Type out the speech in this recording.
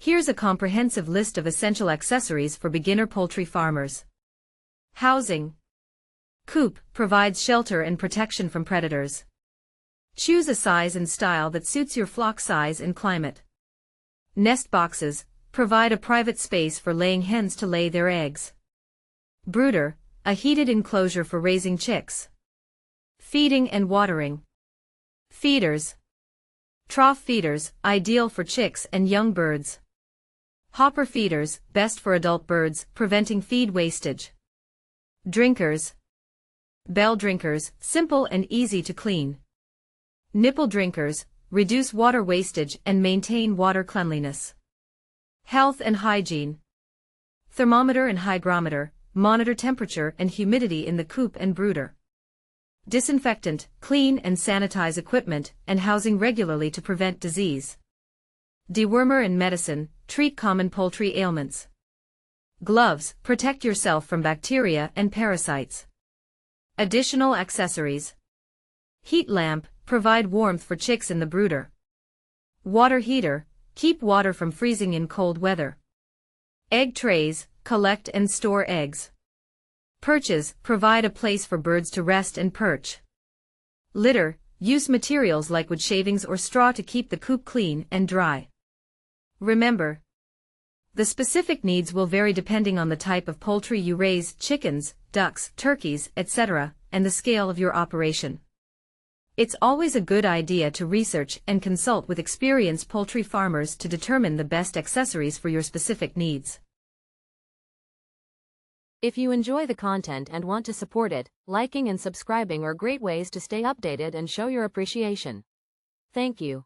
Here's a comprehensive list of essential accessories for beginner poultry farmers. Housing. Coop provides shelter and protection from predators. Choose a size and style that suits your flock size and climate. Nest boxes provide a private space for laying hens to lay their eggs. Brooder, a heated enclosure for raising chicks. Feeding and watering. Feeders. Trough feeders, ideal for chicks and young birds. Hopper feeders, best for adult birds, preventing feed wastage. Drinkers. Bell drinkers, simple and easy to clean. Nipple drinkers, reduce water wastage and maintain water cleanliness. Health and hygiene. Thermometer and hygrometer, monitor temperature and humidity in the coop and brooder. Disinfectant, clean and sanitize equipment and housing regularly to prevent disease. Dewormer and Medicine, treat common poultry ailments. Gloves, protect yourself from bacteria and parasites. Additional accessories. Heat lamp, provide warmth for chicks in the brooder. Water heater, keep water from freezing in cold weather. Egg trays, collect and store eggs. Perches, provide a place for birds to rest and perch. Litter, use materials like wood shavings or straw to keep the coop clean and dry. Remember, the specific needs will vary depending on the type of poultry you raise, chickens, ducks, turkeys, etc., and the scale of your operation. It's always a good idea to research and consult with experienced poultry farmers to determine the best accessories for your specific needs. If you enjoy the content and want to support it, liking and subscribing are great ways to stay updated and show your appreciation. Thank you.